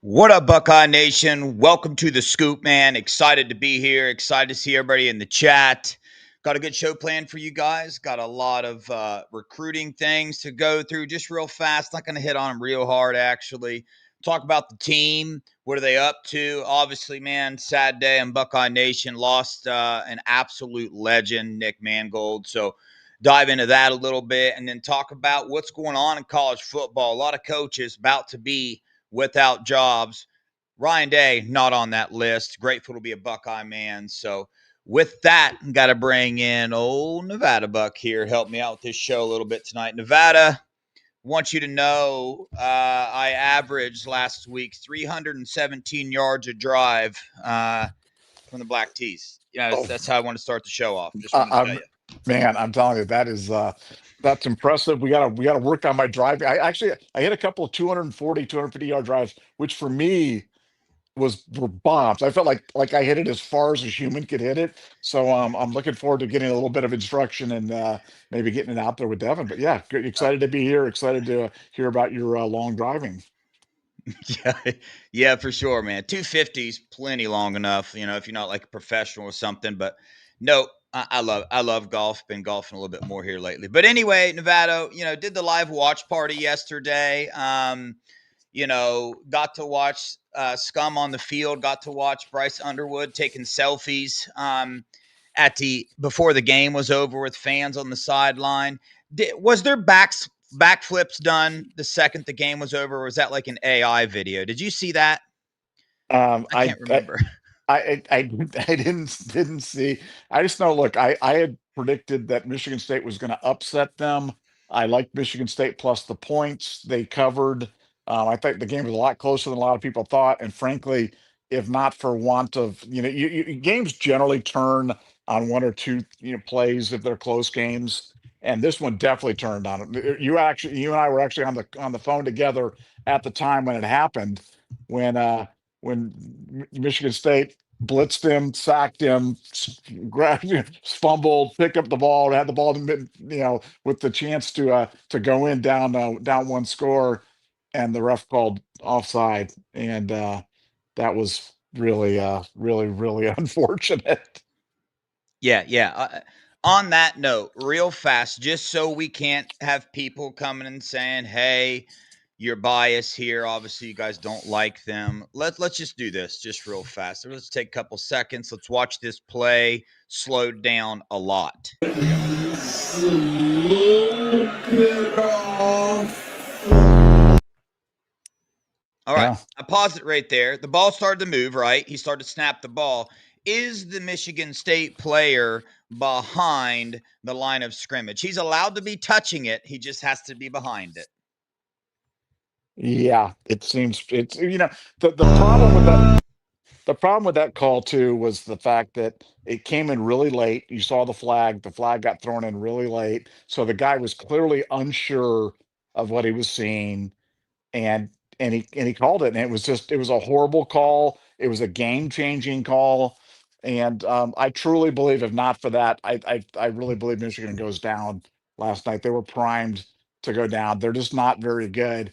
What up, Buckeye Nation? Welcome to the Scoop, man. Excited to be here. Excited to see everybody in the chat. Got a good show planned for you guys. Got a lot of recruiting things to go through just real fast. Not going to hit on them real hard, actually. Talk about the team. What are they up to? Obviously, man, sad day in Buckeye Nation. Lost an absolute legend, Nick Mangold. So dive into that a little bit and then talk about what's going on in college football. A lot of coaches about to be without jobs. Ryan Day, not on that list. Grateful to be a Buckeye man. So, with that, got to bring in old Nevada Buck here. Help me out with this show a little bit tonight. Nevada, want you to know I averaged last week 317 yards a drive from the Black Tees. Oh, That's how I want to start the show off. Just I, want to tell I'm you. man, I'm telling you, that's impressive. We gotta work on my driving. I hit a couple of 240, 250 yard drives, which for me were bombs. I felt like I hit it as far as a human could hit it. So I'm looking forward to getting a little bit of instruction and maybe getting it out there with Devin. But yeah, excited to be here. Excited to hear about your long driving. Yeah, yeah, for sure, man. 250's plenty long enough, if you're not like a professional or something. But no, I love golf. Been golfing a little bit more here lately. But anyway, Nevada, did the live watch party yesterday. Got to watch Scum on the field. Got to watch Bryce Underwood taking selfies at the before the game was over with fans on the sideline. Was there backflips done the second the game was over, or was that like an AI video? Did you see that? Um, I I can't I remember. I didn't see. I just know. Look, I had predicted that Michigan State was going to upset them. I liked Michigan State plus the points they covered. I think the game was a lot closer than a lot of people thought. And frankly, if not for want of, games generally turn on one or two, plays if they're close games. And this one definitely turned on it. You and I were actually on the phone together at the time when it happened, when Michigan State blitzed him, sacked him, grabbed, fumbled, picked up the ball, had the ball in with the chance to go in down one score, and the ref called offside, and that was really unfortunate. Yeah, yeah. On that note, real fast, just so we can't have people coming and saying, "Hey, you're biased here. Obviously, you guys don't like them." Let's just do this, just real fast. Let's take a couple seconds. Let's watch this play slowed down a lot. Here we go. All right. Yeah. I paused it right there. The ball started to move, right? He started to snap the ball. Is the Michigan State player behind the line of scrimmage? He's allowed to be touching it. He just has to be behind it. Yeah, it seems it's the problem with that call too was the fact that it came in really late. You saw the flag. The flag got thrown in really late. So the guy was clearly unsure of what he was seeing, and and he called it, and it was a horrible call. It was a game-changing call. And I truly believe if not for that, I really believe Michigan goes down last night. They were primed to go down. They're just not very good.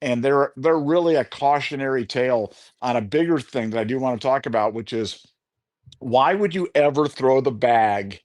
And they're really a cautionary tale on a bigger thing that I do want to talk about, which is why would you ever throw the bag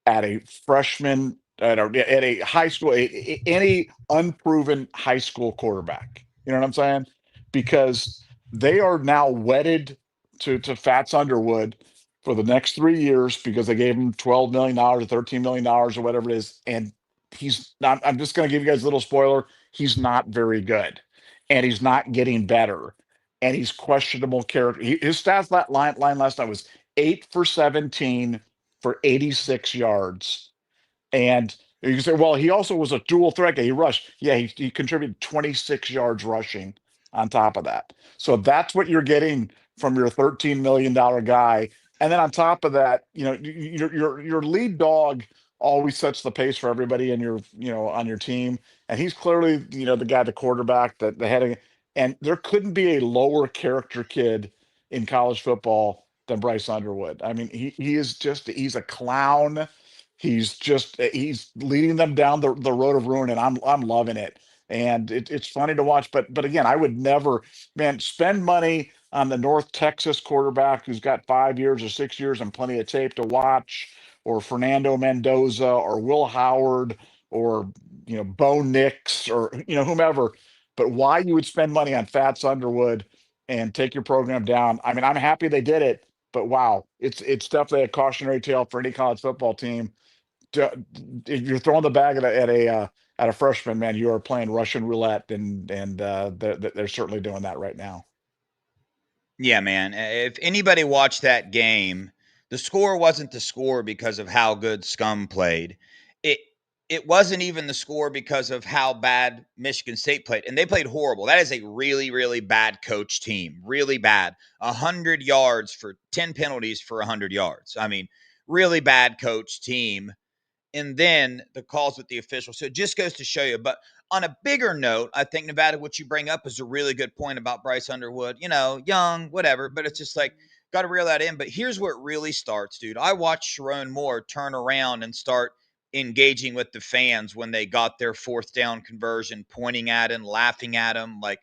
at a freshman at a high school, any unproven high school quarterback? You know what I'm saying? Because they are now wedded to Fats Underwood for the next 3 years because they gave him $12 million or $13 million or whatever it is, and he's not. I'm just going to give you guys a little spoiler. He's not very good, and he's not getting better, and he's questionable character. His stats line last night was 8 for 17 for 86 yards. And you can say, well, he also was a dual threat guy. He rushed. Yeah, he contributed 26 yards rushing on top of that. So that's what you're getting from your $13 million guy. And then on top of that, your lead dog always sets the pace for everybody in your, on your team. And he's clearly, the guy, the quarterback, the head of, and there couldn't be a lower character kid in college football than Bryce Underwood. I mean, he's a clown. He's leading them down the road of ruin, and I'm loving it. and it's funny to watch. But again, I would never, man, spend money on the North Texas quarterback who's got 5 years or 6 years and plenty of tape to watch, or Fernando Mendoza or Will Howard or Bo Nix or whomever. But why you would spend money on Fats Underwood and take your program down? I mean, I'm happy they did it, but wow, it's definitely a cautionary tale for any college football team. If you're throwing the bag at a freshman, man, you are playing Russian roulette, and they're certainly doing that right now. Yeah, man. If anybody watched that game, the score wasn't the score because of how good Scum played. It it wasn't even the score because of how bad Michigan State played, and they played horrible. That is a really, really bad coach team, really bad. 100 yards for 10 penalties for 100 yards. I mean, really bad coach team, and then the calls with the officials. So it just goes to show you. But on a bigger note, I think, Nevada, what you bring up is a really good point about Bryce Underwood. Young, whatever, but it's just like, got to reel that in. But here's where it really starts, dude. I watched Sharon Moore turn around and start engaging with the fans when they got their fourth down conversion, pointing at him, laughing at him. Like,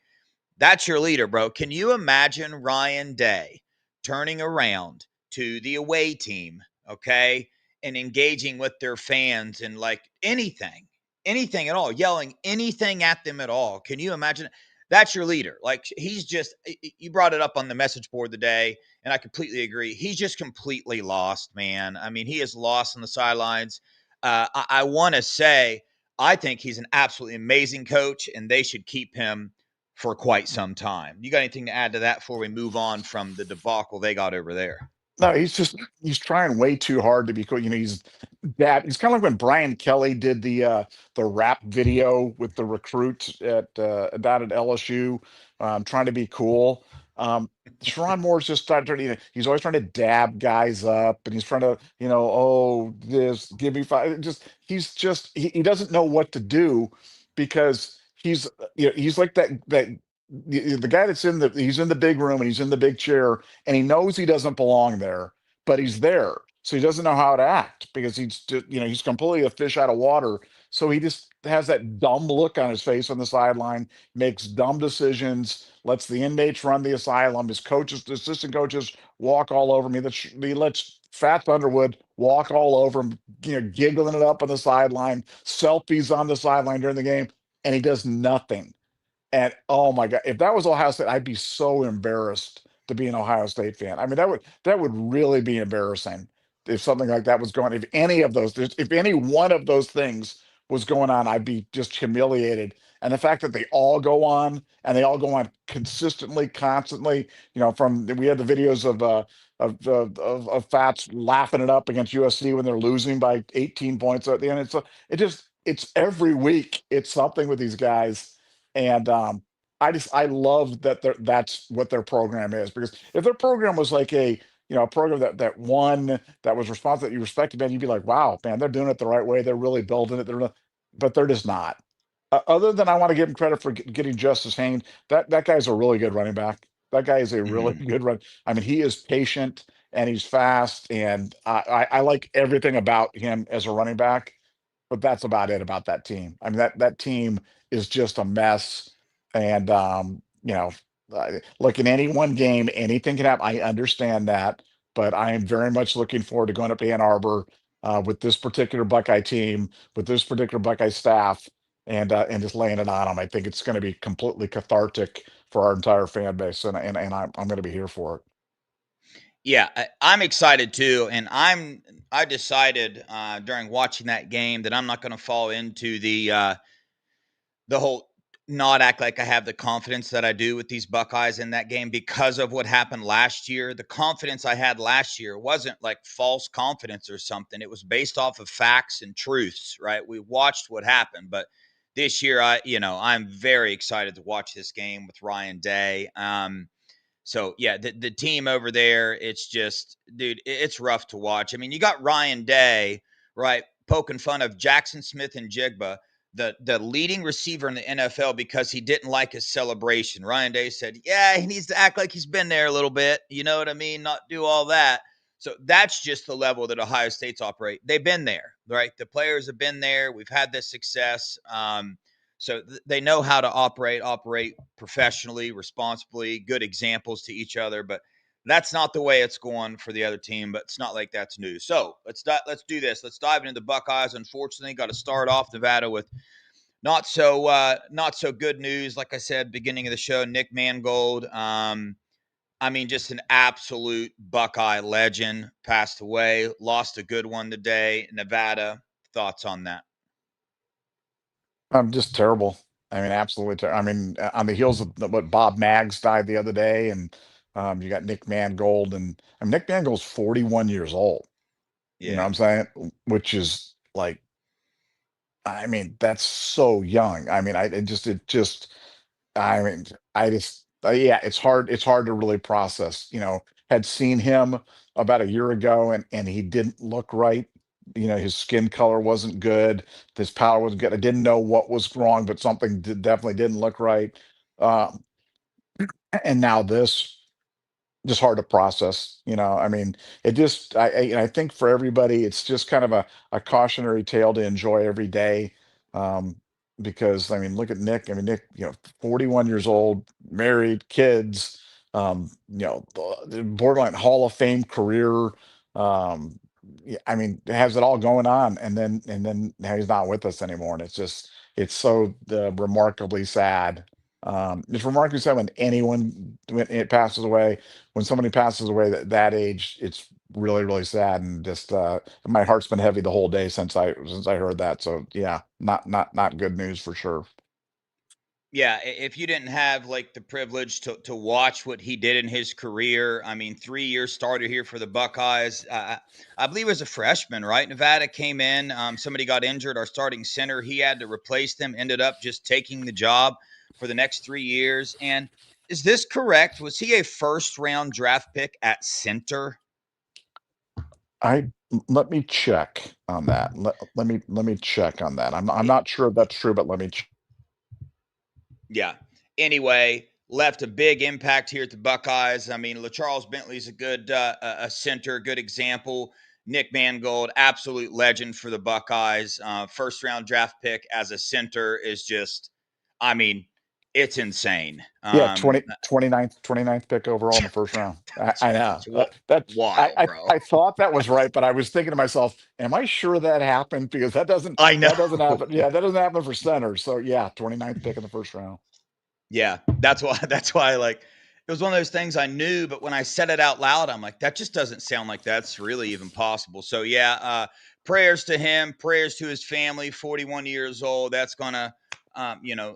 that's your leader, bro. Can you imagine Ryan Day turning around to the away team, okay, and engaging with their fans and like anything at all, yelling anything at them at all? Can you imagine? That's your leader. Like, he's just, you brought it up on the message board today, and I completely agree. He's just completely lost, man. I mean, he is lost on the sidelines. I want to say, I think he's an absolutely amazing coach, and they should keep him for quite some time. You got anything to add to that before we move on from the debacle they got over there? No, he's trying way too hard to be cool. He's kind of like when Brian Kelly did the rap video with the recruits down at LSU, trying to be cool. Sharon Moore's just started. He's always trying to dab guys up, and he's trying to, oh, this, give me five. He doesn't know what to do, because he's like the guy he's in the big room and he's in the big chair, and he knows he doesn't belong there, but he's there. So he doesn't know how to act, because he's completely a fish out of water. So he just has that dumb look on his face on the sideline, makes dumb decisions, lets the inmates run the asylum. His coaches, the assistant coaches, walk all over me. He lets Fat Underwood walk all over him, giggling it up on the sideline, selfies on the sideline during the game, and he does nothing. And oh my God, if that was Ohio State, I'd be so embarrassed to be an Ohio State fan. I mean, that would really be embarrassing if something like that was going. If any one of those things was going on, I'd be just humiliated. And the fact that they all go on, and they all go on consistently, constantly, from we had the videos of Fats laughing it up against USC when they're losing by 18 points at the end. It's every week. It's something with these guys, and I love that that's what their program is. Because if their program was like a program that won, that was responsible, that you respected, man, you'd be like, wow, man, they're doing it the right way. They're really building it. But they're just not. Other than, I want to give him credit for getting Justice Haynes. That guy's a really good running back. That guy is a really Mm-hmm. good run. I mean, he is patient and he's fast, and I like everything about him as a running back. But that's about it about that team. I mean, that team is just a mess. And look, in any one game, anything can happen. I understand that, but I am very much looking forward to going up to Ann Arbor, with this particular Buckeye team, with this particular Buckeye staff, and just laying it on them. I think it's going to be completely cathartic for our entire fan base, and I'm going to be here for it. Yeah, I'm excited too, and I decided during watching that game that I'm not going to fall into the whole not act like I have the confidence that I do with these Buckeyes in that game because of what happened last year. The confidence I had last year wasn't like false confidence or something. It was based off of facts and truths, right? We watched what happened, but this year I'm very excited to watch this game with Ryan Day. So yeah, the team over there, it's just, dude, it's rough to watch. I mean, you got Ryan Day, right, poking fun of Jackson Smith and Jigba, the leading receiver in the NFL, because he didn't like his celebration. Ryan Day said, yeah, he needs to act like he's been there a little bit. You know what I mean? Not do all that. So that's just the level that Ohio State's operate. They've been there, right? The players have been there. We've had this success. So they know how to operate professionally, responsibly, good examples to each other. But that's not the way it's going for the other team. But it's not like that's new. So let's do this. Let's dive into the Buckeyes. Unfortunately, got to start off Nevada with not so good news. Like I said, beginning of the show, Nick Mangold. I mean, just an absolute Buckeye legend passed away. Lost a good one today. Nevada, thoughts on that? Just terrible. I mean, absolutely terrible. I mean, on the heels of what Bob Maggs died the other day, and you got Nick Mangold, and I mean, Nick Mangold's 41 years old. You know what Yeah. I'm saying? Which is like, I mean, that's so young. I mean, I mean, I just, yeah, it's hard to really process. Had seen him about a year ago, and he didn't look right. His skin color wasn't good. His power wasn't good. I didn't know what was wrong, but something definitely didn't look right. Um, and now this, just hard to process. I mean, it just I think for everybody, it's just kind of a cautionary tale to enjoy every day. Um, because I mean, look at Nick. I mean, Nick, 41 years old, married, kids, the borderline Hall of Fame career. Yeah, I mean, has it all going on, and then now he's not with us anymore, and it's so remarkably sad. It's remarkably sad when it passes away, when somebody passes away that age. It's really, really sad, and just my heart's been heavy the whole day since I heard that. So yeah, not good news for sure. Yeah, if you didn't have like the privilege to watch what he did in his career, I mean, 3 years starter here for the Buckeyes. I believe as a freshman, right? Nevada came in, somebody got injured. Our starting center, he had to replace them. Ended up just taking the job for the next 3 years. And is this correct? Was he a first round draft pick at center? Let me check on that. Let me check on that. I'm It, not sure if that's true, but let me Yeah. Anyway, left a big impact here at the Buckeyes. I mean, LaCharles Bentley's a good a center, good example. Nick Mangold, absolute legend for the Buckeyes. First round draft pick as a center is just, I mean, it's insane. Yeah, 29th pick overall in the first round. I, That's I know that's that I, wild, I bro. I thought that was right, but I was thinking to myself, am I sure that happened? Because I know. that doesn't happen. Yeah, that doesn't happen for centers. So yeah, 29th pick in the first round. Yeah, that's why like it was one of those things I knew, but when I said it out loud, I'm like, that just doesn't sound like that's really even possible. So yeah, prayers to him, prayers to his family. 41 years old. That's gonna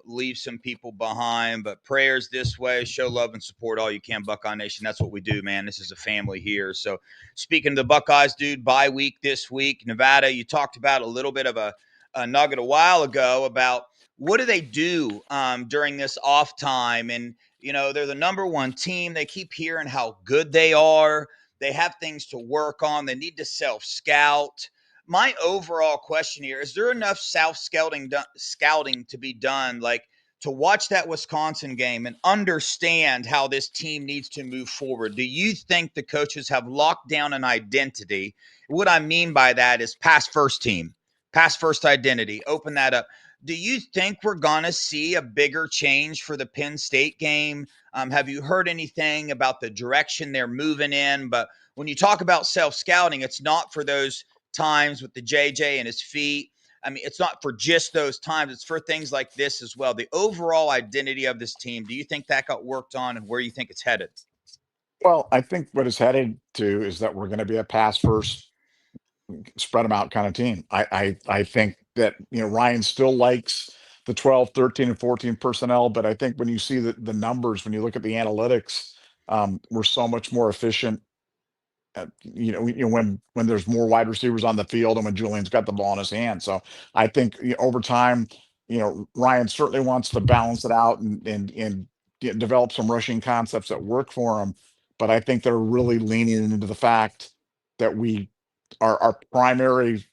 leave some people behind. But prayers this way, show love and support all you can, Buckeye Nation. That's what we do, man. This is a family here. So speaking of the Buckeyes, dude, bye week this week, Nevada. You talked about a little bit of a nugget a while ago about what do they do during this off time? And, they're the number one team. They keep hearing how good they are. They have things to work on. They need to self scout. My overall question here is there enough self scouting to be done? Like, to watch that Wisconsin game and understand how this team needs to move forward. Do you think the coaches have locked down an identity? What I mean by that is pass first team, pass first identity. Open that up. Do you think we're going to see a bigger change for the Penn State game? Have you heard anything about the direction they're moving in? But when you talk about self scouting, it's not for those times with the JJ and his feet. I mean, it's not for just those times. It's for things like this as well. The overall identity of this team, do you think that got worked on and where you think it's headed? Well, I think what it's headed to is that we're going to be a pass first, spread them out kind of team. I think that Ryan still likes the 12, 13, and 14 personnel, but I think when you see the numbers, when you look at the analytics, we're so much more efficient. When there's more wide receivers on the field and when Julian's got the ball in his hand. So I think over time, Ryan certainly wants to balance it out and develop some rushing concepts that work for him. But I think they're really leaning into the fact that our primary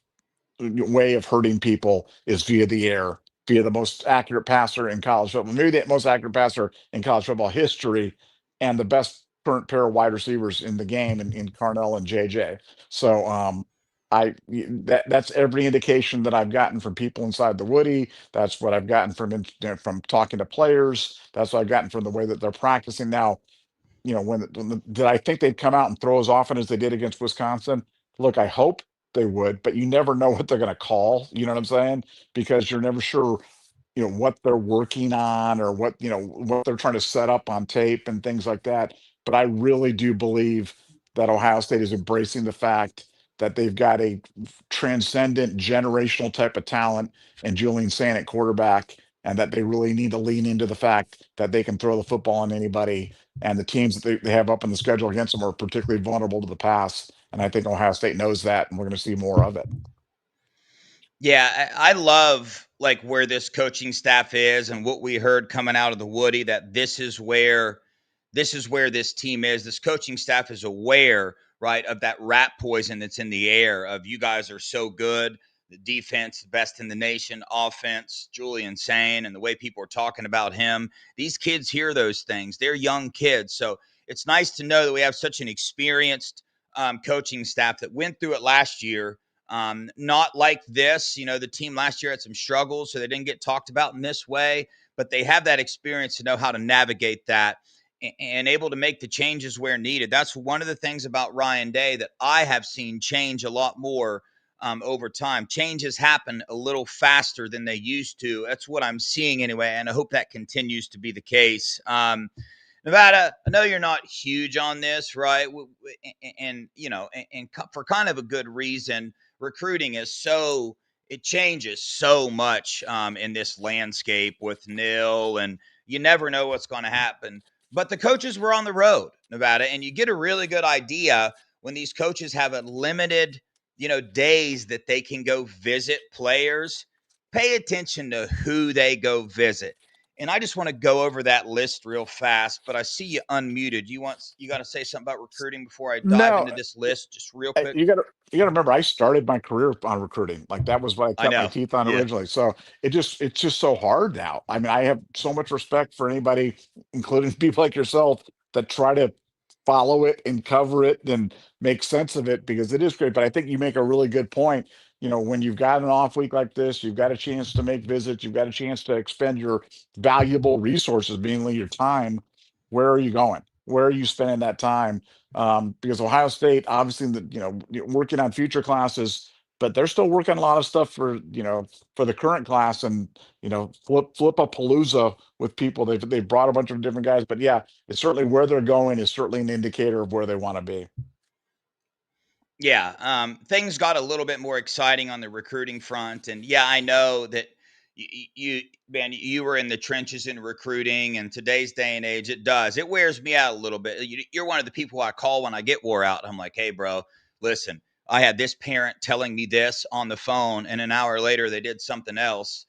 way of hurting people is via the air, via the most accurate passer in college football, maybe the most accurate passer in college football history, and the best current pair of wide receivers in the game in Carnell and JJ. So That's every indication that I've gotten from people inside the Woody. That's what I've gotten from talking to players. That's what I've gotten from the way that they're practicing now. Did I think they'd come out and throw as often as they did against Wisconsin? Look, I hope they would, but you never know what they're going to call. You know what I'm saying? Because you're never sure, what they're working on, or what they're trying to set up on tape and things like that. But I really do believe that Ohio State is embracing the fact that they've got a transcendent generational type of talent and Julian Sand at quarterback, and that they really need to lean into the fact that they can throw the football on anybody, and the teams that they have up on the schedule against them are particularly vulnerable to the pass. And I think Ohio State knows that, and we're going to see more of it. Yeah, I love like where this coaching staff is and what we heard coming out of the Woody, that this is where this team is. This coaching staff is aware, right, of that rat poison that's in the air of you guys are so good. The defense, best in the nation, offense, Julian Sane, and the way people are talking about him. These kids hear those things. They're young kids. So it's nice to know that we have such an experienced coaching staff that went through it last year. Not like this. The team last year had some struggles, so they didn't get talked about in this way, but they have that experience to know how to navigate that and able to make the changes where needed. That's one of the things about Ryan Day that I have seen change a lot more over time. Changes happen a little faster than they used to. That's what I'm seeing anyway, and I hope that continues to be the case. Nevada, I know you're not huge on this, right? And for kind of a good reason. Recruiting is it changes so much in this landscape with nil, and you never know what's going to happen. But the coaches were on the road, Nevada, and you get a really good idea when these coaches have a limited, days that they can go visit players. Pay attention to who they go visit. And I just want to go over that list real fast, but I see you unmuted. You got to say something about recruiting before I dive No, into this list just real quick? you gotta remember, I started my career on recruiting. Like, that was what I I cut my know. teeth on Yeah. originally. So it's just so hard now. I mean, I have so much respect for anybody, including people like yourself, that try to follow it and cover it and make sense of it, because it is great. But I think you make a really good point. When you've got an off week like this, you've got a chance to make visits, you've got a chance to expend your valuable resources, mainly your time. Where are you going? Where are you spending that time? Because Ohio State, obviously, working on future classes, but they're still working a lot of stuff for the current class, and flip a palooza with people. They've brought a bunch of different guys, but yeah, it's certainly where they're going is certainly an indicator of where they want to be. Yeah, things got a little bit more exciting on the recruiting front, and yeah, I know that you, man, you were in the trenches in recruiting, and today's day and age, it wears me out a little bit. You're one of the people I call when I get wore out. I'm like, hey, bro, listen, I had this parent telling me this on the phone, and an hour later they did something else.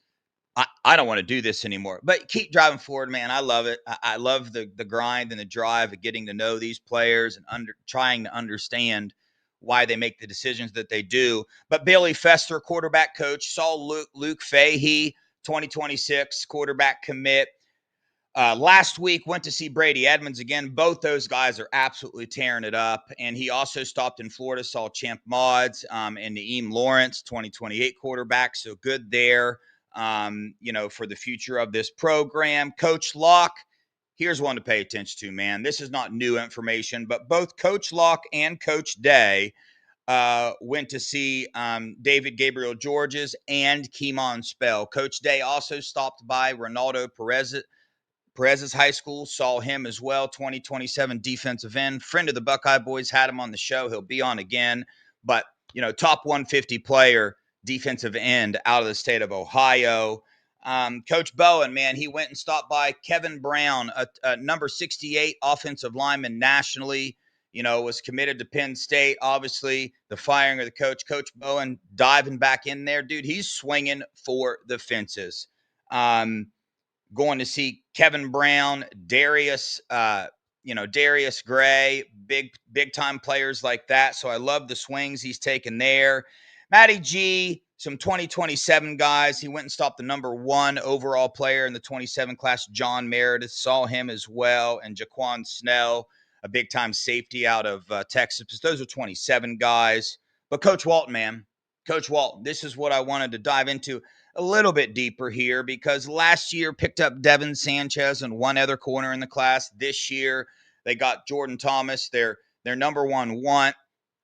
I don't want to do this anymore. But keep driving forward, man. I love it. I love the grind and the drive of getting to know these players and trying to understand why they make the decisions that they do. But Billy Fester, quarterback coach, saw Luke Fahey, 2026 quarterback commit. Last week, went to see Brady Edmonds again. Both those guys are absolutely tearing it up. And he also stopped in Florida, saw Champ Mods and Naeem Lawrence, 2028 quarterback. So good there, for the future of this program. Coach Locke, here's one to pay attention to, man. This is not new information, but both Coach Locke and Coach Day went to see David Gabriel Georges and Keemon Spell. Coach Day also stopped by Ronaldo Perez's high school, saw him as well. 2027 defensive end, friend of the Buckeye boys, had him on the show. He'll be on again. But, top 150 player, defensive end out of the state of Ohio. Coach Bowen, man, he went and stopped by Kevin Brown, a number 68 offensive lineman nationally, was committed to Penn State. Obviously, the firing of the coach, Coach Bowen, diving back in there. Dude, he's swinging for the fences. Going to see Kevin Brown, Darius Gray, big time players like that. So I love the swings he's taken there. Matty G, some 2027 guys. He went and stopped the number 1 overall player in the 27 class, John Meredith. Saw him as well, and Jaquan Snell, a big time safety out of Texas. Those are 27 guys. But Coach Walton, man, Coach Walton, this is what I wanted to dive into a little bit deeper here, because last year picked up Devin Sanchez and one other corner in the class. This year they got Jordan Thomas, their number one want,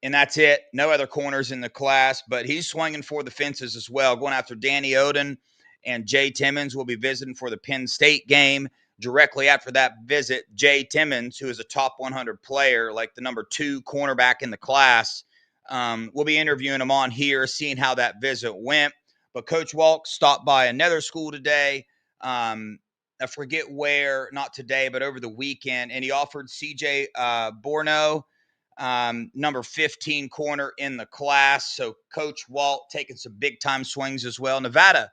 and that's it. No other corners in the class, but he's swinging for the fences as well, going after Danny Oden, and Jay Timmons will be visiting for the Penn State game. Directly after that visit, Jay Timmons, who is a top 100 player, like the number 2 cornerback in the class, we'll be interviewing him on here, seeing how that visit went. But Coach Walk stopped by another school today. I forget where, not today, but over the weekend, and he offered CJ Borno, number 15 corner in the class. So Coach Walt taking some big time swings as well. Nevada,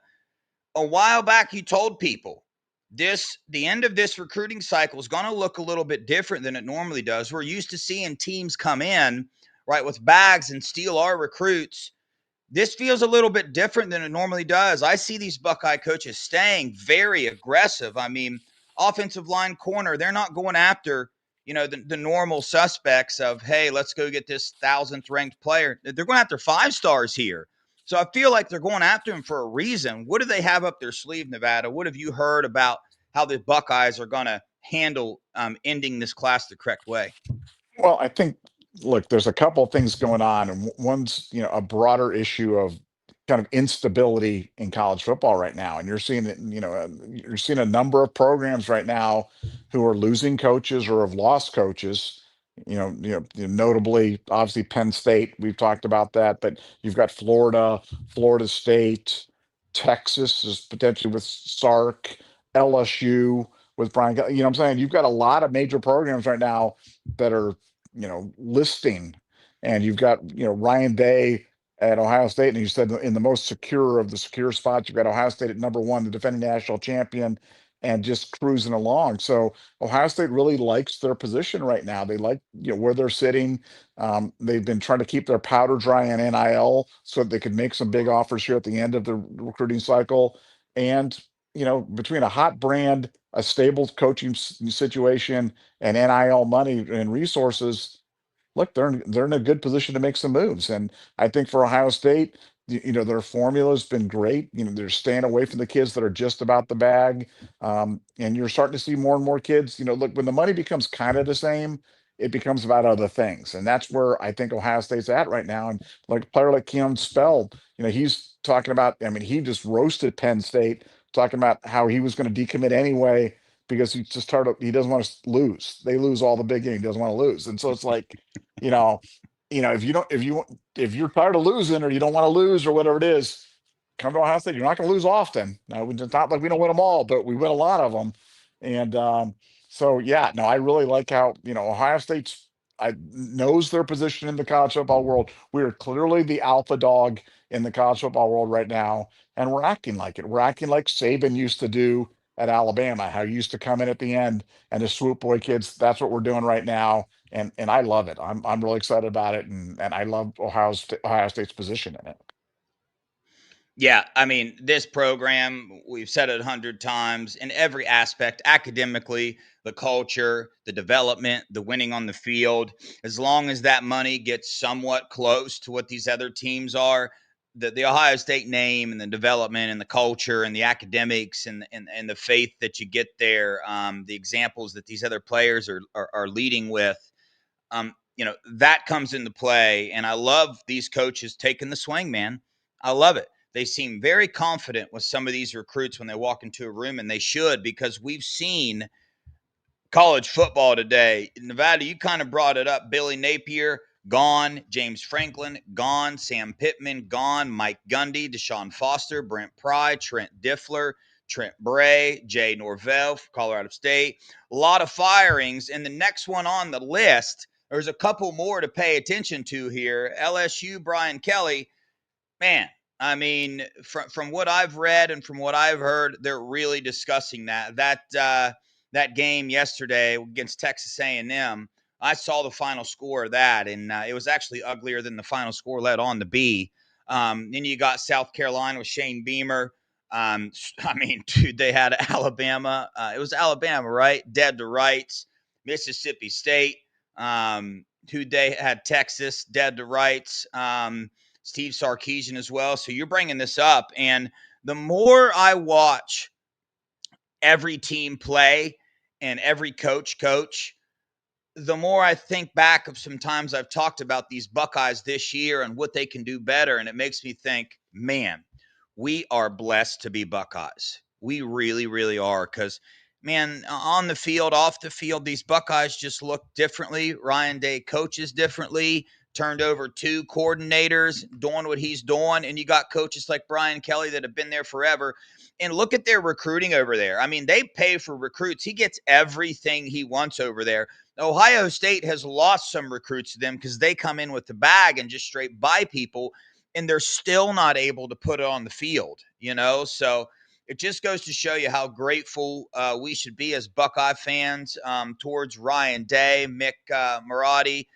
a while back, he told people the end of this recruiting cycle is going to look a little bit different than it normally does. We're used to seeing teams come in right with bags and steal our recruits. This feels a little bit different than it normally does. I see these Buckeye coaches staying very aggressive. I mean, offensive line corner, they're not going after, the normal suspects of, hey, let's go get this 1,000th ranked player. They're going after 5 stars here. So I feel like they're going after him for a reason. What do they have up their sleeve, Nevada? What have you heard about how the Buckeyes are going to handle ending this class the correct way? Well, I think, look, there's a couple of things going on, and one's, a broader issue of kind of instability in college football right now, and you're seeing it. You're seeing a number of programs right now who are losing coaches or have lost coaches. Notably, obviously Penn State. We've talked about that, but you've got Florida, Florida State, Texas is potentially with Sark, LSU with Brian. You know what I'm saying? You've got a lot of major programs right now that are listing, and you've got Ryan Day at Ohio State, and you said in the most secure of the secure spots, you've got Ohio State at number one, the defending national champion, and just cruising along. So Ohio State really likes their position right now. They like where they're sitting. They've been trying to keep their powder dry on NIL so that they could make some big offers here at the end of the recruiting cycle. And between a hot brand, a stable coaching situation, and NIL money and resources, look, they're in a good position to make some moves. And I think for Ohio State, their formula's been great. They're staying away from the kids that are just about the bag. And you're starting to see more and more kids. Look, when the money becomes kind of the same, it becomes about other things. And that's where I think Ohio State's at right now. And like a player like Keon Spell, he's talking about, I mean, he just roasted Penn State, talking about how he was going to decommit anyway because he doesn't want to lose. They lose all the big games, he doesn't want to lose. And so it's like, you know, if you're tired of losing or you don't want to lose or whatever it is, come to Ohio State. You're not going to lose often. Now, it's not like we don't win them all, but we win a lot of them. And so, yeah, no, I really like how Ohio State's knows their position in the college football world. We are clearly the alpha dog in the college football world right now, and we're acting like it. We're acting like Saban used to do at Alabama, how he used to come in at the end and the swoop boy kids. That's what we're doing right now, and I love it. I'm really excited about it, and I love Ohio State's position in it. Yeah, I mean, this program, we've said it 100 times in every aspect, academically, the culture, the development, the winning on the field. As long as that money gets somewhat close to what these other teams are, the Ohio State name and the development and the culture and the academics and the faith that you get there, the examples that these other players are leading with, that comes into play. And I love these coaches taking the swing, man. I love it. They seem very confident with some of these recruits when they walk into a room, and they should, because we've seen college football today. Nevada, you kind of brought it up. Billy Napier, gone. James Franklin, gone. Sam Pittman, gone. Mike Gundy, Deshaun Foster, Brent Pry, Trent Diffler, Trent Bray, Jay Norvell from Colorado State. A lot of firings. And the next one on the list, there's a couple more to pay attention to here. LSU, Brian Kelly, man, I mean, from what I've read and from what I've heard, they're really discussing that game yesterday against Texas A&M. I saw the final score of that, and it was actually uglier than the final score led on to be. Then you got South Carolina with Shane Beamer. I mean, dude, they had Alabama. It was Alabama, right? Dead to rights. Mississippi State. who they had Texas dead to rights. Steve Sarkisian as well. So you're bringing this up, and the more I watch every team play and every coach, the more I think back of some times I've talked about these Buckeyes this year and what they can do better. And it makes me think, man, we are blessed to be Buckeyes. We really, really are. Because, man, on the field, off the field, these Buckeyes just look differently. Ryan Day coaches differently, turned over two coordinators, doing what he's doing. And you got coaches like Brian Kelly that have been there forever. And look at their recruiting over there. I mean, they pay for recruits. He gets everything he wants over there. Ohio State has lost some recruits to them because they come in with the bag and just straight buy people, and they're still not able to put it on the field, you know? So it just goes to show you how grateful we should be as Buckeye fans towards Ryan Day, Mick Marotti,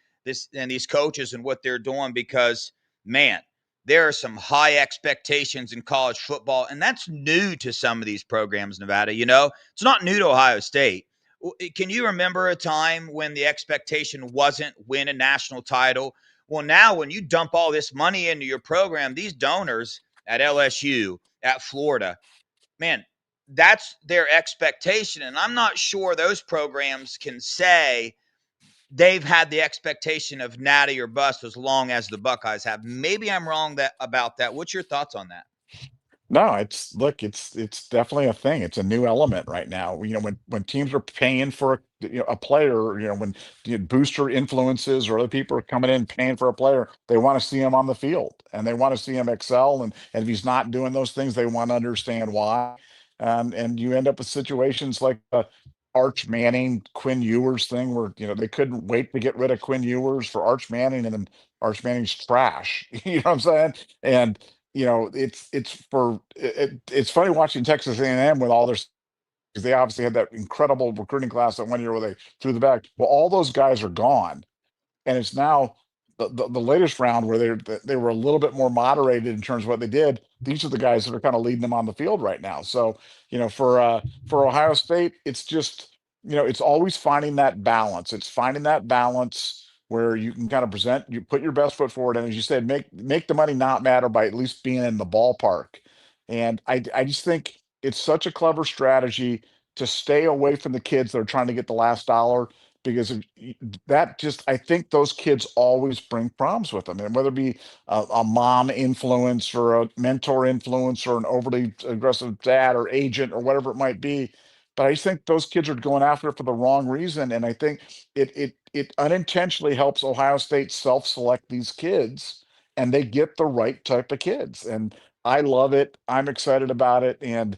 and these coaches and what they're doing because, man, there are some high expectations in college football, and that's new to some of these programs, Nevada. You know, it's not new to Ohio State. Can you remember a time when the expectation wasn't win a national title? Well, now when you dump all this money into your program, these donors at LSU, at Florida, man, that's their expectation. And I'm not sure those programs can say they've had the expectation of natty or bust as long as the Buckeyes have. Maybe I'm wrong about that. What's your thoughts on that? No, it's definitely a thing. It's a new element right now. When teams are paying for a player, when booster influences or other people are coming in paying for a player, they want to see him on the field and they want to see him excel. And if he's not doing those things, they want to understand why. And you end up with situations like Arch Manning, Quinn Ewers thing, where they couldn't wait to get rid of Quinn Ewers for Arch Manning, and then Arch Manning's trash. You know what I'm saying? And it's funny watching Texas A&M with all their, because they obviously had that incredible recruiting class that one year where they threw the bag. Well, all those guys are gone, and it's now the latest round where they were a little bit more moderated in terms of what they did. These are the guys that are kind of leading them on the field right now. So for Ohio State, it's just it's always finding that balance. It's finding that balance where you can kind of you put your best foot forward, and as you said, make the money not matter by at least being in the ballpark. And I just think it's such a clever strategy to stay away from the kids that are trying to get the last dollar, because that just, I think those kids always bring problems with them, and whether it be a mom influence or a mentor influence or an overly aggressive dad or agent or whatever it might be. But I just think those kids are going after it for the wrong reason, and I think it unintentionally helps Ohio State self-select these kids, and they get the right type of kids. And I love it. I'm excited about it. And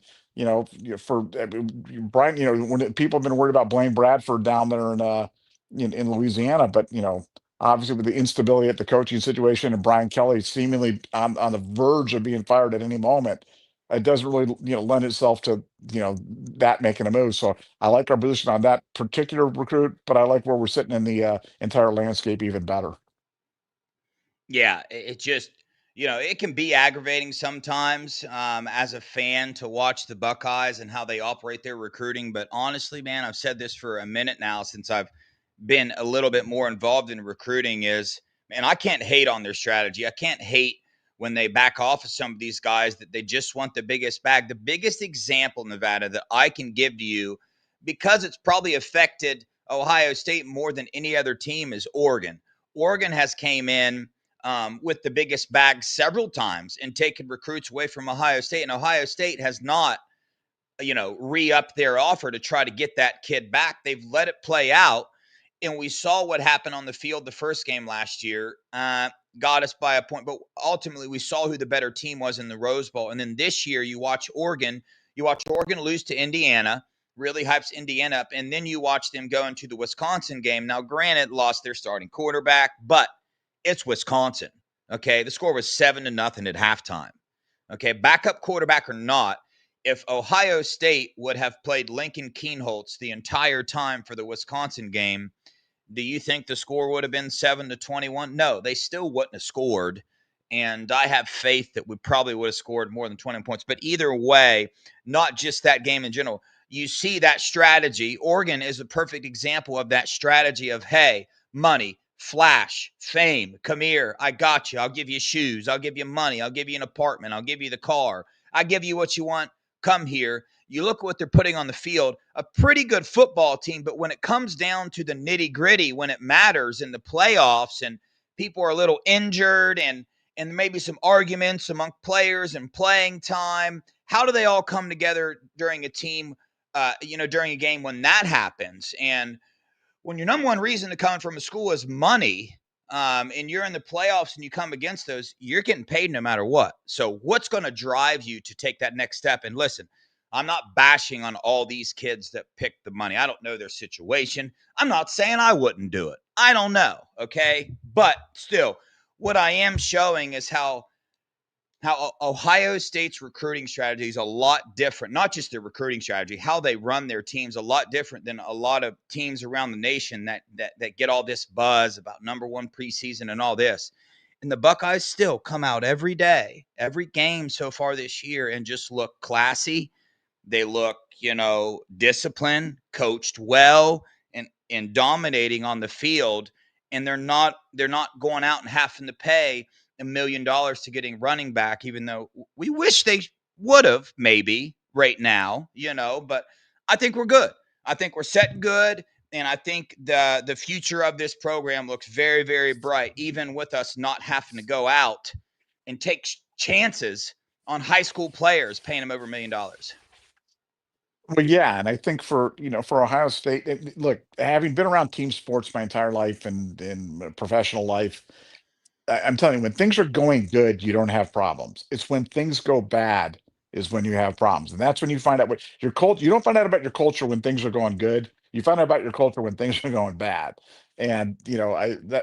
for Brian, when people have been worried about Blaine Bradford down there in Louisiana, but obviously with the instability at the coaching situation and Brian Kelly seemingly on the verge of being fired at any moment, it doesn't really lend itself to that making a move. So I like our position on that particular recruit, but I like where we're sitting in the entire landscape even better. Yeah, it just, it can be aggravating sometimes as a fan to watch the Buckeyes and how they operate their recruiting. But honestly, man, I've said this for a minute now since I've been a little bit more involved in recruiting is, man, I can't hate on their strategy. I can't hate when they back off of some of these guys that they just want the biggest bag. The biggest example, Nevada, that I can give to you, because it's probably affected Ohio State more than any other team, is Oregon. Oregon has came in with the biggest bag several times and taken recruits away from Ohio State, and Ohio State has not re-up their offer to try to get that kid back. They've let it play out, and we saw what happened on the field the first game last year. Got us by a point, but ultimately we saw who the better team was in the Rose Bowl. And then this year you watch Oregon lose to Indiana, really hypes Indiana up, and then you watch them go into the Wisconsin game. Now granted, lost their starting quarterback, but it's Wisconsin. Okay, the score was 7-0 at halftime. Okay, backup quarterback or not, if Ohio State would have played Lincoln Keenholz the entire time for the Wisconsin game, do you think the score would have been 7-21? No, they still wouldn't have scored. And I have faith that we probably would have scored more than 20 points. But either way, not just that game in general, you see that strategy. Oregon is a perfect example of that strategy of, hey, money, flash, fame, come here, I got you, I'll give you shoes, I'll give you money, I'll give you an apartment, I'll give you the car, I give you what you want, come here. You look at what they're putting on the field, a pretty good football team, but when it comes down to the nitty gritty, when it matters in the playoffs and people are a little injured and maybe some arguments among players and playing time, how do they all come together during a team, during a game when that happens? And when your number one reason to come from a school is money, and you're in the playoffs and you come against those, you're getting paid no matter what. So what's going to drive you to take that next step? And listen, I'm not bashing on all these kids that pick the money. I don't know their situation. I'm not saying I wouldn't do it. I don't know. Okay. But still, what I am showing is how Ohio State's recruiting strategy is a lot different. Not just their recruiting strategy, how they run their teams a lot different than a lot of teams around the nation that get all this buzz about number one preseason and all this. And the Buckeyes still come out every day, every game so far this year, and just look classy. They look, disciplined, coached well, and dominating on the field. And they're not going out and having to pay $1 million to getting running back, even though we wish they would have maybe right now, but I think we're good. I think we're set good. And I think the future of this program looks very, very bright, even with us not having to go out and take chances on high school players, paying them over $1 million. Well, yeah, and I think for Ohio State, look, having been around team sports my entire life and in professional life, I'm telling you, when things are going good, you don't have problems. It's when things go bad is when you have problems, and that's when you find out what your culture. You don't find out about your culture when things are going good. You find out about your culture when things are going bad. And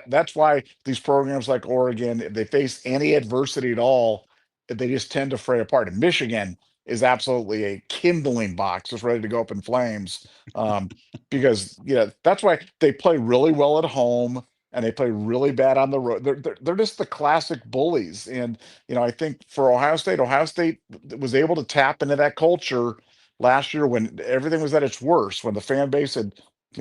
that's why these programs like Oregon, if they face any adversity at all, they just tend to fray apart. And Michigan is absolutely a kindling box, just ready to go up in flames. Because that's why they play really well at home and they play really bad on the road. They're just the classic bullies. And I think for Ohio State was able to tap into that culture last year when everything was at its worst, when the fan base had,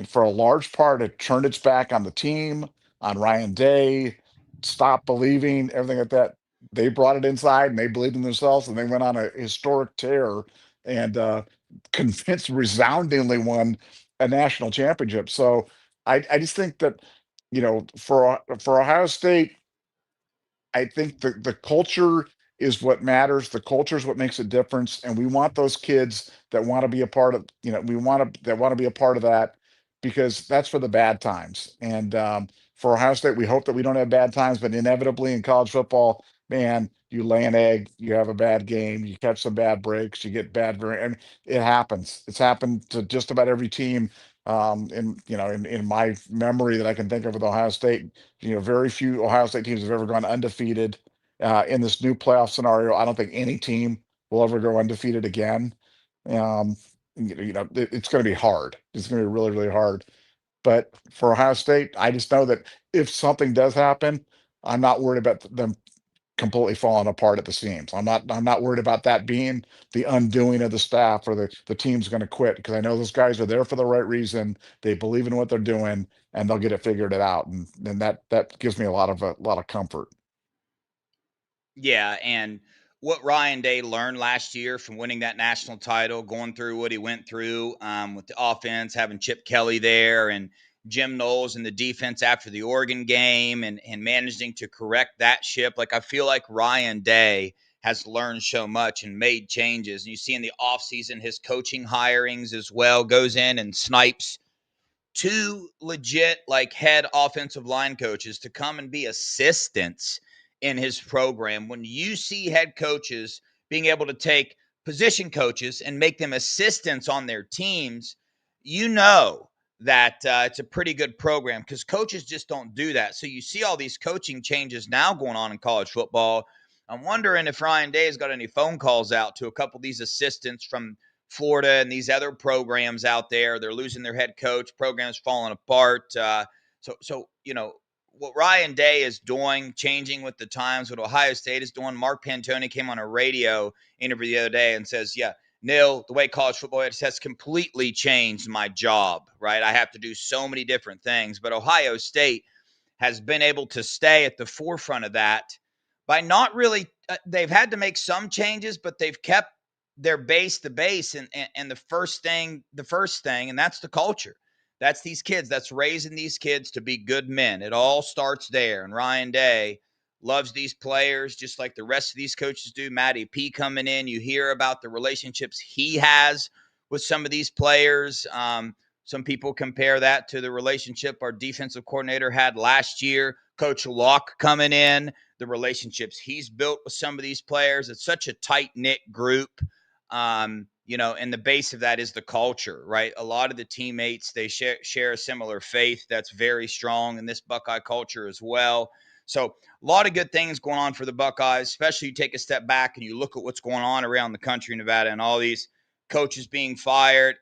for a large part, had turned its back on the team, on Ryan Day, stopped believing, everything like that. They brought it inside and they believed in themselves and they went on a historic tear and convinced resoundingly won a national championship. So I just think that for Ohio State, I think the culture is what matters. The culture is what makes a difference, and we want those kids that want to be a part of. We want to that want to be a part of that because that's for the bad times. And for Ohio State, we hope that we don't have bad times, but inevitably in college football, man, you lay an egg, you have a bad game, you catch some bad breaks, you get bad. And it happens. It's happened to just about every team. In my memory that I can think of with Ohio State, very few Ohio State teams have ever gone undefeated. In this new playoff scenario, I don't think any team will ever go undefeated again. It's going to be hard. It's going to be really, really hard. But for Ohio State, I just know that if something does happen, I'm not worried about them completely falling apart at the seams. I'm not worried about that being the undoing of the staff or the team's going to quit because I know those guys are there for the right reason. They believe in what they're doing and they'll get it figured it out. And then that gives me a lot of comfort. Yeah, and what Ryan Day learned last year from winning that national title, going through what he went through with the offense, having Chip Kelly there and Jim Knowles in the defense after the Oregon game and managing to correct that ship. Like, I feel like Ryan Day has learned so much and made changes. And you see in the offseason his coaching hirings as well, goes in and snipes two legit like head offensive line coaches to come and be assistants in his program. When you see head coaches being able to take position coaches and make them assistants on their teams, you know that it's a pretty good program because coaches just don't do that. So you see all these coaching changes now going on in college football. I'm wondering if Ryan Day has got any phone calls out to a couple of these assistants from Florida and these other programs out there. They're losing their head coach. Programs falling apart. So what Ryan Day is doing, changing with the times. What Ohio State is doing. Mark Pantoni came on a radio interview the other day and says, "Yeah, Neil, the way college football has completely changed my job. Right, I have to do so many different things. But Ohio State." has been able to stay at the forefront of that by not really, they've had to make some changes, but they've kept their base the base. And the first thing, and that's the culture. That's these kids. That's raising these kids to be good men. It all starts there. And Ryan Day loves these players just like the rest of these coaches do. Matty P coming in, you hear about the relationships he has with some of these players. Some people compare that to the relationship our defensive coordinator had last year. Coach Locke coming in, the relationships he's built with some of these players. It's such a tight knit group. And the base of that is the culture, right? A lot of the teammates, they share a similar faith that's very strong in this Buckeye culture as well. So a lot of good things going on for the Buckeyes, especially you take a step back and you look at what's going on around the country, Nevada, and all these coaches being fired.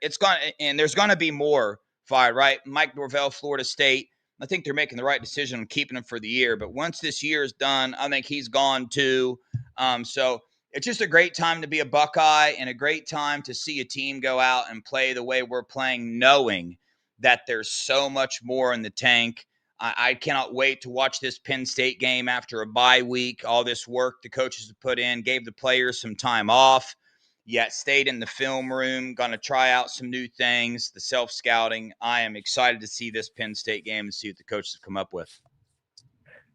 And there's going to be more fired, right? Mike Norvell, Florida State. I think they're making the right decision on keeping him for the year. But once this year is done, I think he's gone too. So it's just a great time to be a Buckeye and a great time to see a team go out and play the way we're playing, knowing that there's so much more in the tank. I cannot wait to watch this Penn State game after a bye week. All this work the coaches have put in, gave the players some time off, yet stayed in the film room, going to try out some new things, the self scouting. I am excited to see this Penn State game and see what the coaches come up with.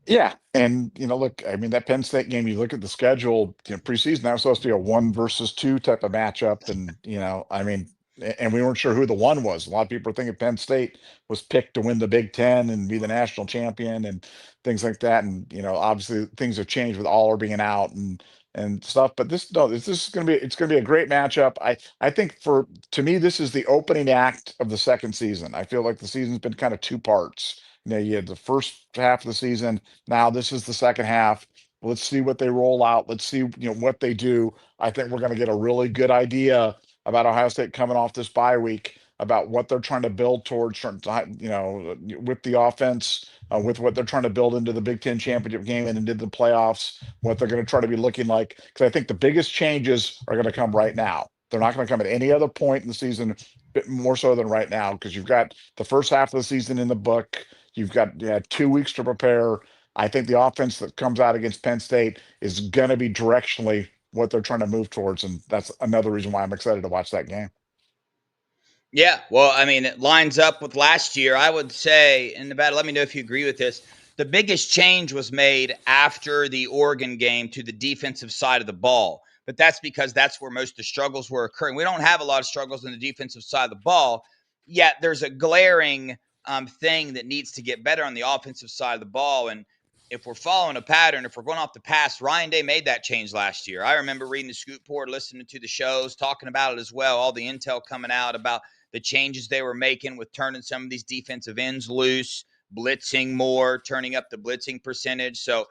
Yeah, and look, I mean that Penn State game. You look at the schedule. Preseason that was supposed to be a 1 versus 2 type of matchup, and I mean, and we weren't sure who the one was. A lot of people are thinking Penn State was picked to win the Big Ten and be the national champion and things like that. And obviously things have changed with Aller being out and stuff. But this no, this is going to be it's going to be a great matchup. I think to me this is the opening act of the second season. I feel like the season's been kind of two parts. You had the first half of the season. Now this is the second half. Let's see what they roll out. Let's see, what they do. I think we're going to get a really good idea about Ohio State coming off this bye week, about what they're trying to build towards, with the offense, with what they're trying to build into the Big Ten championship game and into the playoffs, what they're going to try to be looking like. Because I think the biggest changes are going to come right now. They're not going to come at any other point in the season, bit more so than right now, because you've got the first half of the season in the book. You've got 2 weeks to prepare. I think the offense that comes out against Penn State is going to be directionally what they're trying to move towards, and that's another reason why I'm excited to watch that game. Yeah, well, I mean, it lines up with last year. I would say, in Nevada, let me know if you agree with this. The biggest change was made after the Oregon game to the defensive side of the ball. But that's because that's where most of the struggles were occurring. We don't have a lot of struggles on the defensive side of the ball, yet there's a glaring thing that needs to get better on the offensive side of the ball. And if we're following a pattern, if we're going off the past, Ryan Day made that change last year. I remember reading the Scoop Report, listening to the shows, talking about it as well, all the intel coming out about the changes they were making with turning some of these defensive ends loose, blitzing more, turning up the blitzing percentage. So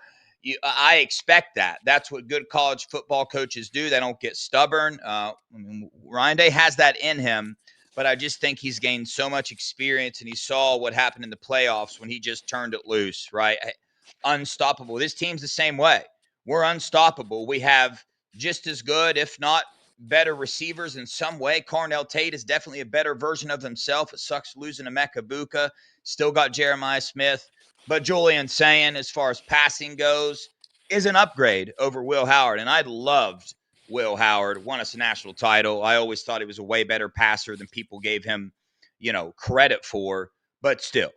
I expect that. That's what good college football coaches do. They don't get stubborn. Ryan Day has that in him, but I just think he's gained so much experience, and he saw what happened in the playoffs when he just turned it loose, right? Unstoppable. This team's the same way. We're unstoppable. We have just as good, if not better receivers in some way. Carnell Tate is definitely a better version of himself. It sucks losing to Mekabuka. Still got Jeremiah Smith. But Julian Sayin, as far as passing goes, is an upgrade over Will Howard. And I loved Will Howard, won us a national title. I always thought he was a way better passer than people gave him, credit for. But still,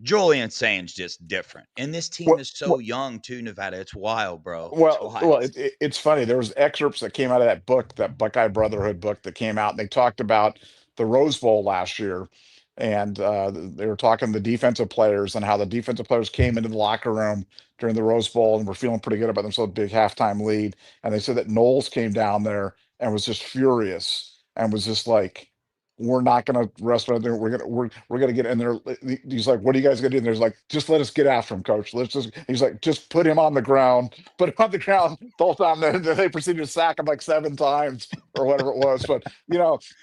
Julian Sayin's just different. And this team What, is so what, young too, Nevada. It's wild, bro. It's well, wild. it's funny. There was excerpts that came out of that book, that Buckeye Brotherhood book that came out, and they talked about the Rose Bowl last year, and they were talking to the defensive players and how the defensive players came into the locker room during the Rose Bowl and were feeling pretty good about themselves, big halftime lead, and they said that Knowles came down there and was just furious and was just like, we're not going to rest on there. We're gonna get in there. He's like, what are you guys gonna do? And there's like, just let us get after him, coach. He's like, just put him on the ground, put him on the ground the whole time. Then they proceeded to sack him like 7 times or whatever it was. But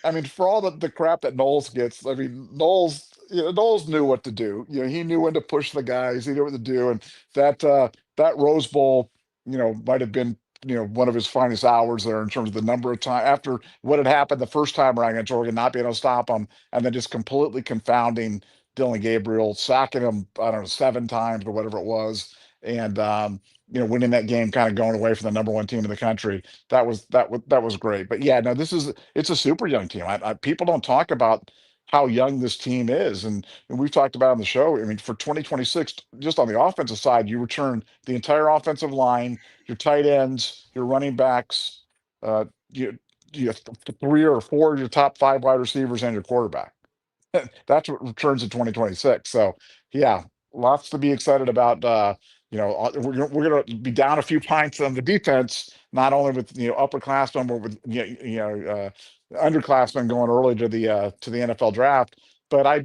I mean, for all the crap that Knowles gets, I mean, Knowles knew what to do. He knew when to push the guys. He knew what to do. And that Rose Bowl, might have been one of his finest hours there in terms of the number of time after what had happened the first time around against Oregon, not being able to stop them, and then just completely confounding Dylan Gabriel, sacking him, I don't know, 7 times or whatever it was, and winning that game, kind of going away from the number one team in the country. That was great. But yeah, no, it's a super young team. People don't talk about how young this team is, and we've talked about on the show. I mean, for 2026, just on the offensive side, you return the entire offensive line, your tight ends, your running backs, uh, you you have 3 or 4 of your top 5 wide receivers and your quarterback. That's what returns in 2026. So yeah, lots to be excited about. We're gonna be down a few pints on the defense, not only with upperclassmen, but with underclassmen going early to the NFL draft. But I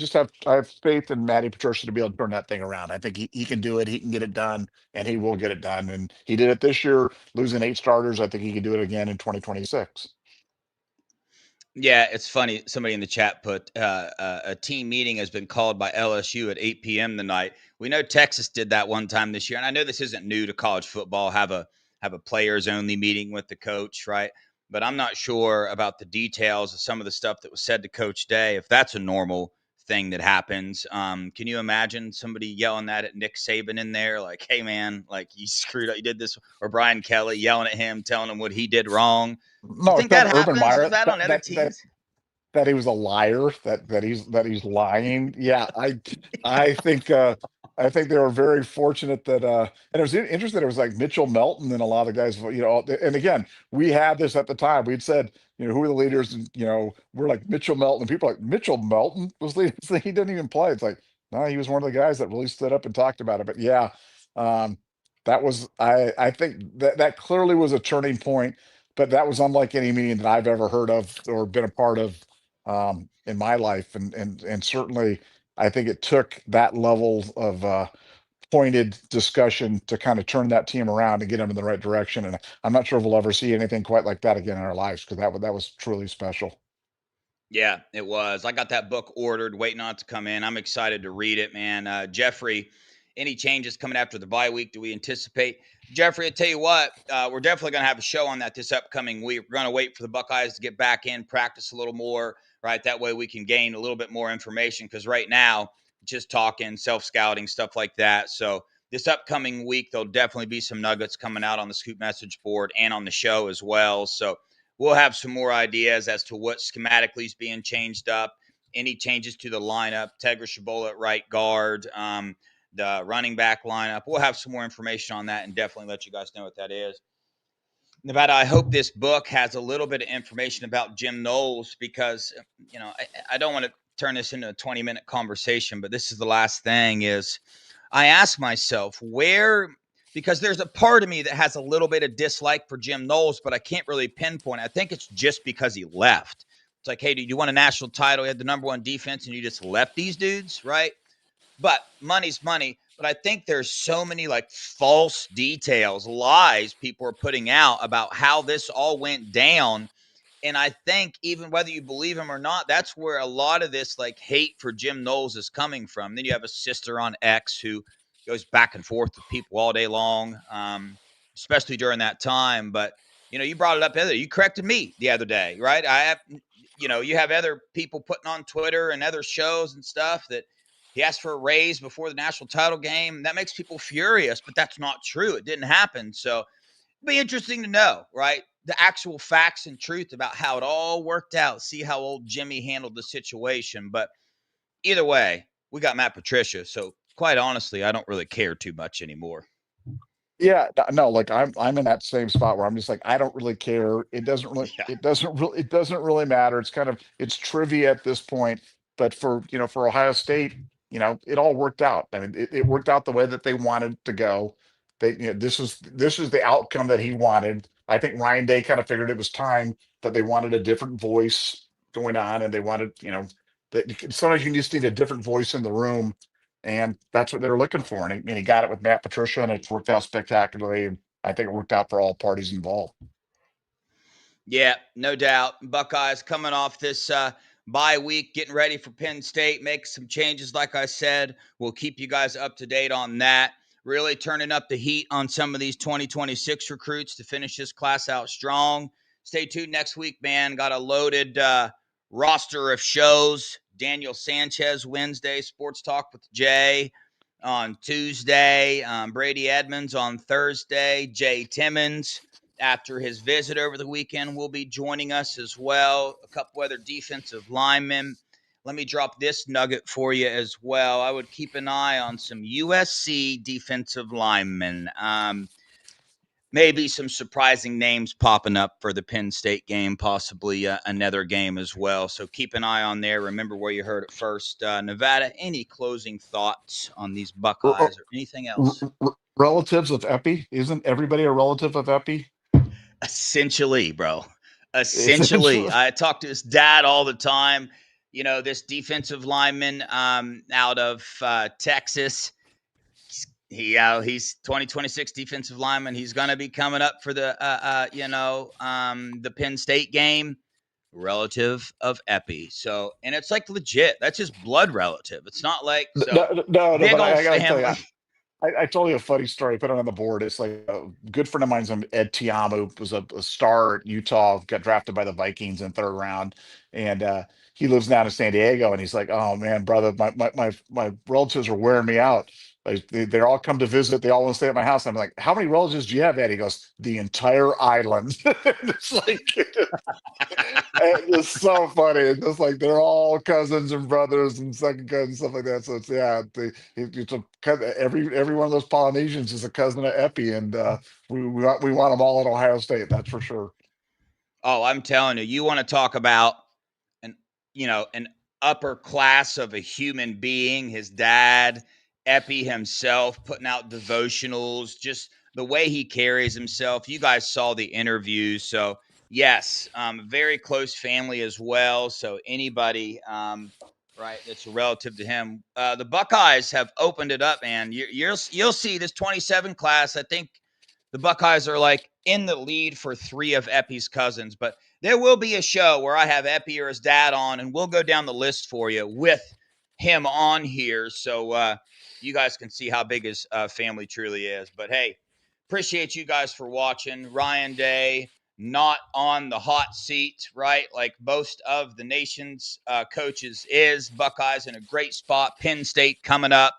have faith in Matty Patricia to be able to turn that thing around. I think he can do it. He can get it done, and he will get it done. And he did it this year, losing 8 starters. I think he can do it again in 2026. Yeah, it's funny. Somebody in the chat put a team meeting has been called by LSU at 8 p.m. tonight. We know Texas did that one time this year, and I know this isn't new to college football. Have a players only meeting with the coach, right? But I'm not sure about the details of some of the stuff that was said to Coach Day. If that's a normal thing that happens, can you imagine somebody yelling that at Nick Saban in there, like, "Hey man, like you screwed up, you did this," or Brian Kelly yelling at him, telling him what he did wrong? Do you No, think it's that not Urban happens with Meyer. that on other That teams? that he was a liar, that he's lying. Yeah, I think I think they were very fortunate that and it was interesting that it was like Mitchell Melton and a lot of guys, and again, we had this at the time. We'd said, who are the leaders, and we're like Mitchell Melton, and people are like, Mitchell Melton was leading. He didn't even play. It's like, no, he was one of the guys that really stood up and talked about it. But yeah, um I think that clearly was a turning point, but that was unlike any meeting that I've ever heard of or been a part of in my life, and certainly I think it took that level of pointed discussion to kind of turn that team around and get them in the right direction. And I'm not sure if we'll ever see anything quite like that again in our lives, because that was truly special. Yeah, it was. I got that book ordered, waiting on it to come in. I'm excited to read it, man. Jeffrey, any changes coming after the bye week? Do we anticipate? Jeffrey, I tell you what, we're definitely going to have a show on that this upcoming week. We're going to wait for the Buckeyes to get back in, practice a little more, right? That way we can gain a little bit more information, because right now, just talking, self scouting, stuff like that. So this upcoming week, there'll definitely be some nuggets coming out on the Scoop message board and on the show as well. So we'll have some more ideas as to what schematically is being changed up, any changes to the lineup, Tegra Shabola at right guard, the running back lineup. We'll have some more information on that and definitely let you guys know what that is. Nevada, I hope this book has a little bit of information about Jim Knowles, because, I don't want to turn this into a 20-minute conversation, but this is the last thing is I ask myself because there's a part of me that has a little bit of dislike for Jim Knowles, but I can't really pinpoint. I think it's just because he left. It's like, hey, dude, you won a national title, you had the number one defense, and you just left these dudes, right? But money's money. But I think there's so many like false details, lies people are putting out about how this all went down. And I think even whether you believe him or not, that's where a lot of this like hate for Jim Knowles is coming from. Then you have a sister on X who goes back and forth with people all day long, especially during that time. But you brought it up, Heather. You corrected me the other day, right? You have other people putting on Twitter and other shows and stuff that he asked for a raise before the national title game. That makes people furious, but that's not true. It didn't happen. So it'd be interesting to know, right? The actual facts and truth about how it all worked out. See how old Jimmy handled the situation. But either way, we got Matt Patricia. So quite honestly, I don't really care too much anymore. Yeah, no, like I'm in that same spot where I'm just like, I don't really care. It doesn't really Yeah. it doesn't really matter. It's trivia at this point. But for Ohio State, it all worked out. I mean, it worked out the way that they wanted to go. This is the outcome that he wanted. I think Ryan Day kind of figured it was time that they wanted a different voice going on, and they wanted, that sometimes you just need a different voice in the room, and that's what they're looking for. And he got it with Matt Patricia, and it's worked out spectacularly. And I think it worked out for all parties involved. Yeah, no doubt. Buckeyes coming off this bye week, getting ready for Penn State, make some changes. Like I said, we'll keep you guys up to date on that. Really turning up the heat on some of these 2026 recruits to finish this class out strong. Stay tuned next week, man. Got a loaded roster of shows. Daniel Sanchez Wednesday, Sports Talk with Jay on Tuesday, Brady Edmonds on Thursday, Jay Timmons after his visit over the weekend will be joining us as well. A couple other defensive linemen. Let me drop this nugget for you as well. I would keep an eye on some USC defensive linemen. Maybe some surprising names popping up for the Penn State game, possibly another game as well. So keep an eye on there. Remember where you heard it first. Nevada, any closing thoughts on these Buckeyes or anything else? Relatives of Epi? Isn't everybody a relative of Epi? Essentially, bro. Essentially. Essentially. I talk to his dad all the time. You know, this defensive lineman out of Texas. He's 2026 defensive lineman. He's going to be coming up for the Penn State game. Relative of Epi. So, and it's like legit. That's his blood relative. It's not like so No, big but old I gotta tell you, family. I told you a funny story. I put it on the board. It's like a good friend of mine's Ed Tiamu was a star at Utah, got drafted by the Vikings in third round, and he lives down in San Diego. And he's like, "Oh man, brother, my relatives are wearing me out. Like they all come to visit. They all want to stay at my house." I'm like, "How many relatives do you have, Ed?" He goes, "The entire island." It's like it's so funny. It's just like they're all cousins and brothers and second cousins, stuff like that. So it's every one of those Polynesians is a cousin of Epi, and we want them all at Ohio State. That's for sure. Oh, I'm telling you, you want to talk about an an upper class of a human being, his dad, Epi himself, putting out devotionals, just the way he carries himself. You guys saw the interviews. So, yes, very close family as well. So, anybody, right, that's a relative to him. The Buckeyes have opened it up, man. You'll see this 27 class. I think the Buckeyes are like in the lead for three of Epi's cousins, but there will be a show where I have Epi or his dad on, and we'll go down the list for you with him on here, so you guys can see how big his family truly is. But hey, appreciate you guys for watching. Ryan Day not on the hot seat, right? Like most of the nation's coaches is. Buckeyes in a great spot. Penn State coming up.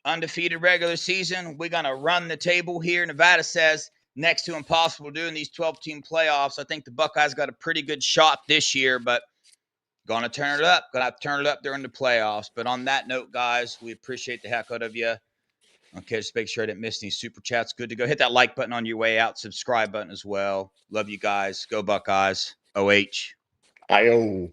Undefeated regular season. We're going to run the table here. Nevada says next to impossible doing these 12-team playoffs. I think the Buckeyes got a pretty good shot this year, but going to turn it up. Going to have to turn it up during the playoffs. But on that note, guys, we appreciate the heck out of you. Okay, just make sure I didn't miss any super chats. Good to go. Hit that like button on your way out. Subscribe button as well. Love you guys. Go Buckeyes. OH. IO.